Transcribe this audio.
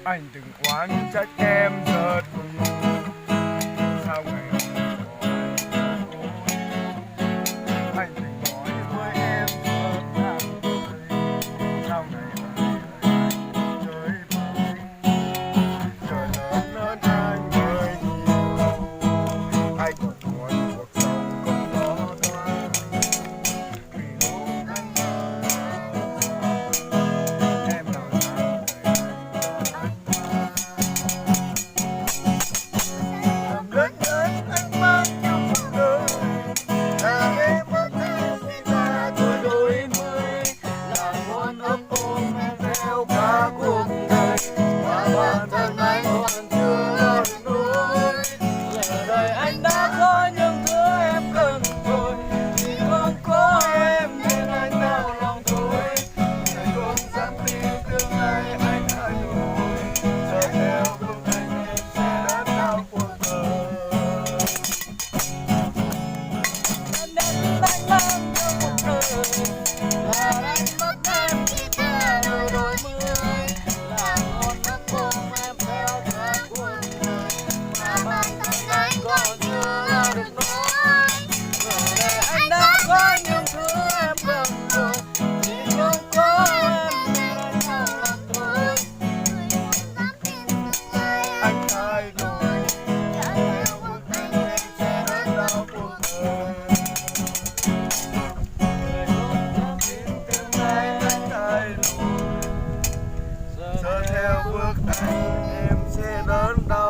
Anh từng oán trách em rất nhiều, sao ngày hôm nay anh từng nói với em rất thẳng thơi, sao ngày mai anh chơi vơi. Trời lớn hơn anh mới nhiều, anh còn muốn cuộc sống không lo toan, vì lúc anh mơ em nào dám để anh làm lớn hơn anh mang trong cuộc đời. Là em mất em sinh ra tuổi đôi mươi, là muốn ấp ôm em theo cả cuộc đời, và bản thân anh còn chưa được nuối. Giờ đây anh đã có những thứ em cần rồi, vì không có em nên anh đau lòng thôi. Ngày không dám tin tương lai anh đã đổi, giờ theo bước anh em sẽ đớn đau cuộc đời. Em đến anh mang cho cuộc đời, là anh mất em khi ta đôi đôi mươi, là một ấp ôm em theo cả cuộc đời, mà bản thân anh còn chưa được nói. Giờ đây anh đã có những thứ em cần rồi, vì không có em nên anh đau lòng thôi. Anh thay đổi, theo bước anh em sẽ đớn đau cuộc đời. Người không dám tin tương lai Anh thay đổi, giờ theo bước anh em sẽ đớn đau